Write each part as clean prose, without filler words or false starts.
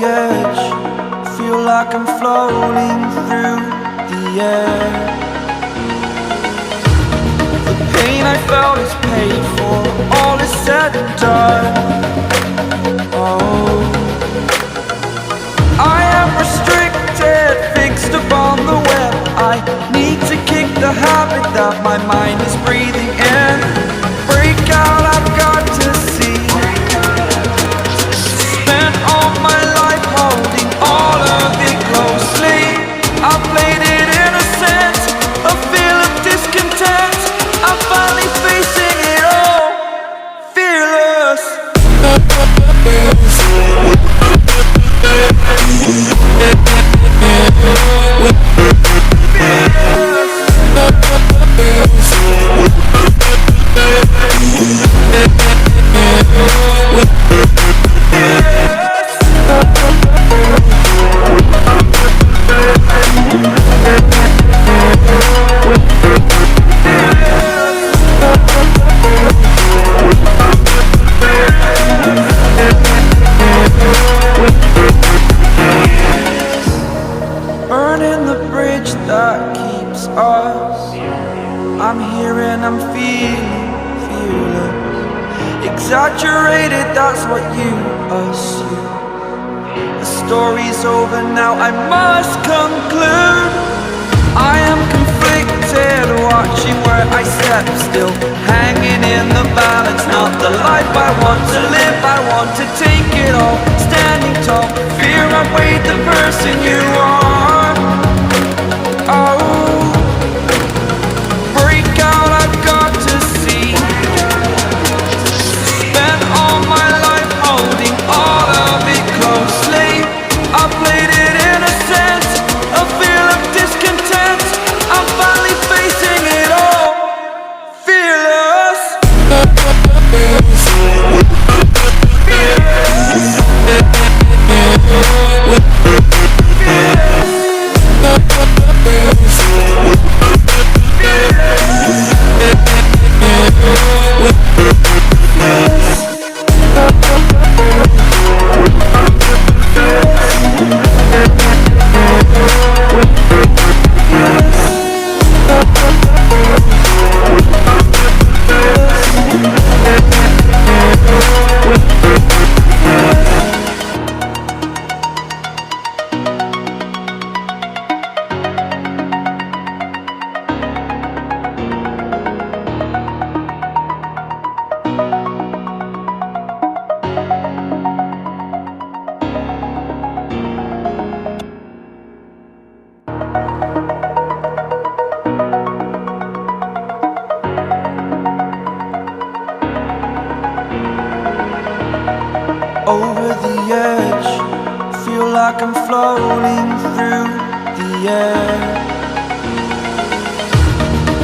edge, feel like I'm floating through the air. The pain I felt is paid for, all is said and done. Oh, I am restricted, fixed upon the web. I need to kick the habit that my mind is breathing in. Break out, I've got to see. Spent all my life holding all of it closely. I played it innocent, a feel of discontent. I'm finally facing it all, fearless. Burning the bridge that keeps us. I'm here and I'm feeling fearless. Exaggerated, that's what you assume. The story's over now, I must conclude. I am conflicted, watching where I step still, hanging in the balance. Not the life I want to live, I want to take it all. Standing tall, fear I weighed the person you are. Oh, break out, I've got to see. Spent all my life holding all of it closely. I played it innocent, a feel of discontent. I'm finally facing it all, fearless. Over the edge, feel like I'm floating through the air.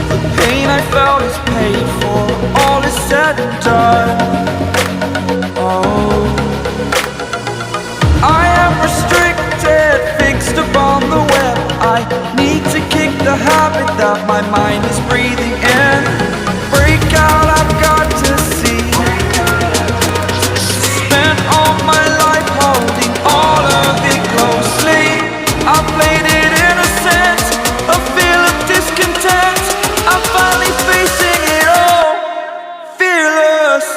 The pain I felt is paid for, all is said and done. Oh, I am restricted, fixed upon the web. I need to kick the habit that my mind is breathing in. Break out, I've got to see. Spent all my life holding all of it closely. I played it innocent, a feel of discontent. I'm finally facing it all, fearless.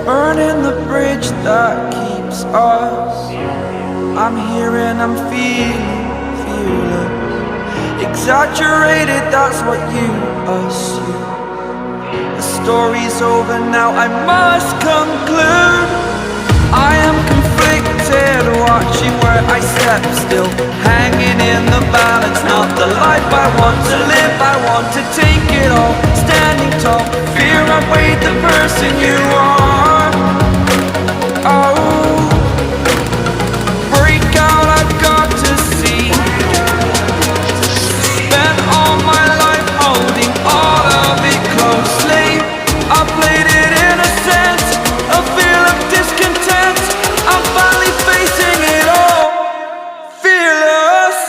Burning the bridge that keeps us. I'm here and I'm feeling fearless. Exaggerated, that's what you assume. The story's over now, I must conclude. I am conflicted, watching where I step still, hanging in the balance. Not the life I want to live, I want to take it all. Standing tall, fear I weighed the person person you are. Oh, break out, I've got to see. Spent all my life holding all of it closely. I played it innocent, a feel of discontent. I'm finally facing it all, fearless.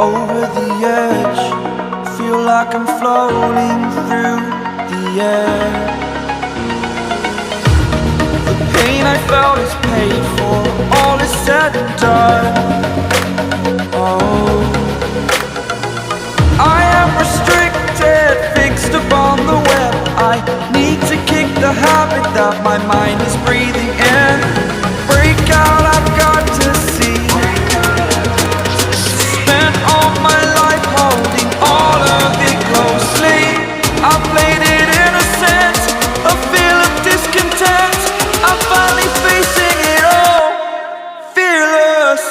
Over the edge, feel like I'm floating through the air. The pain I felt is paid for, all is said and done. Oh, I am restricted, fixed upon the web. I need to kick the habit that my mind is breathing in. Break out, I've got to see. Spent all my life holding all of it closely. I played it innocent, a feel of discontent. I'm finally facing it all, fearless.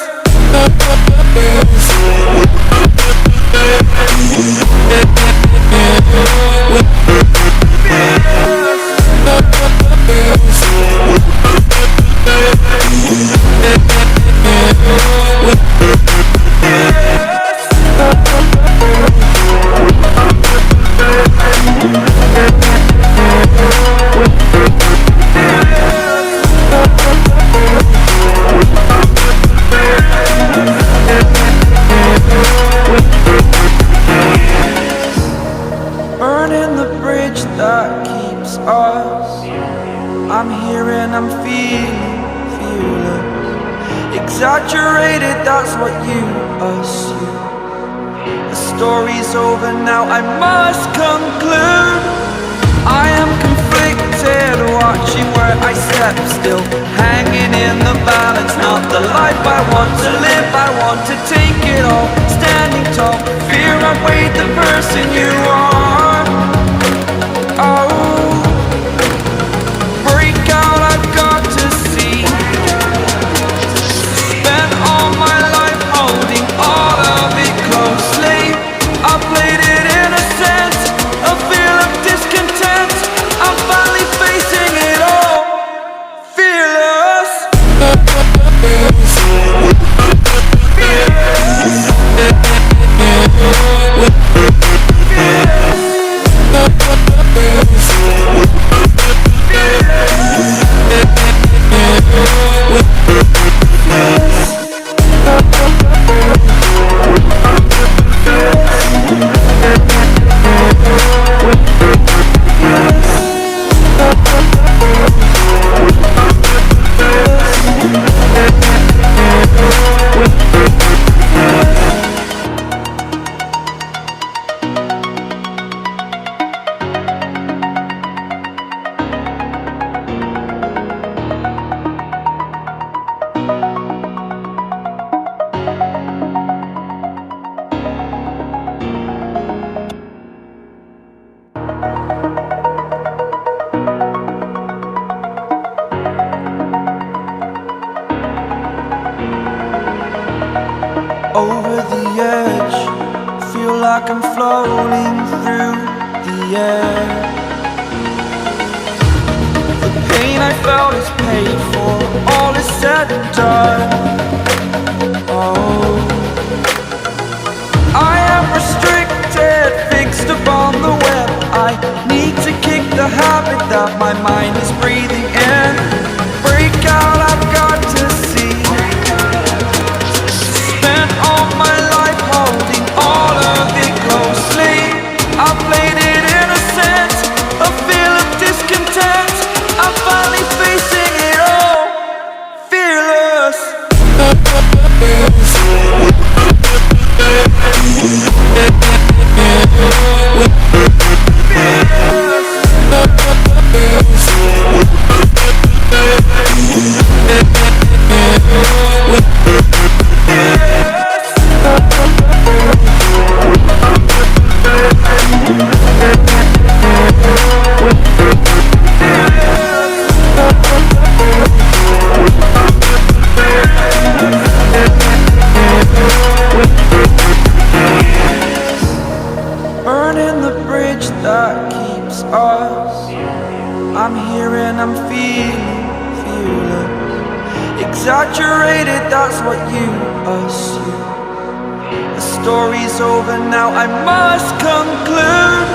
Burning the bridge that keeps us. I'm here and I'm feeling fearless. Exaggerated, that's what you assume. The story's over now, I must conclude. I am conflicted, watching where I step still, hanging in the balance. Not the life I want to live, I want to take it all. Standing tall, fear outweighed the person you are. Oh, break out, I've got to see. Spent all my life holding all of it closely. I played it innocent, a feel of discontent. I'm finally facing it all, fearless. Over the edge, feel like I'm floating through the air. The pain I felt is paid for, all is said and done. Oh, I am restricted, fixed upon the web. Burning the bridge that keeps us. I'm here and I'm fearless. Exaggerated, that's what you assume. The story's over now, I must conclude.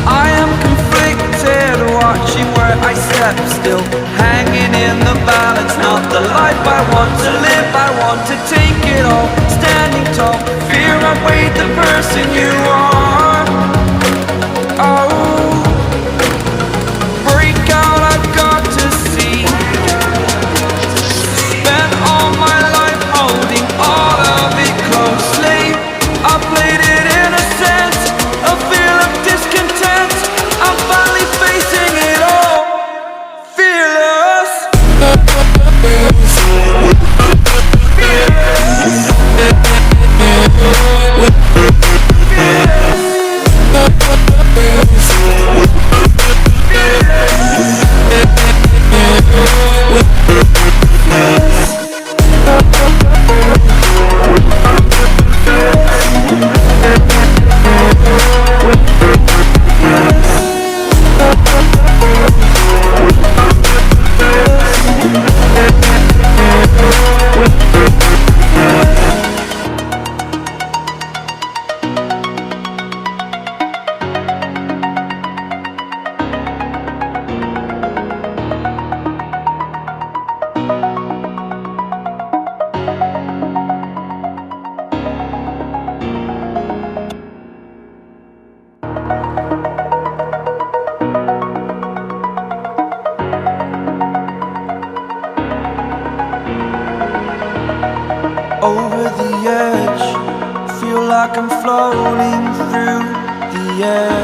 I am conflicted, watching where I step still, hanging in the balance. Not the life I want to live, I want to take it all. Standing tall, fear I've weighed the person you are. Oh, break out, I've got to see. Spent all my life holding all of it closely. I played it innocent, a feel of discontent. I'm finally facing it all, fearless. Over the edge, feel like I'm floating through the air.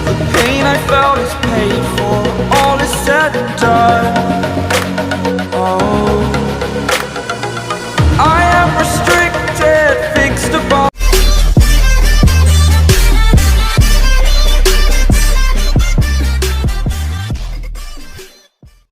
The pain I felt is paid for, all is said and done. Oh,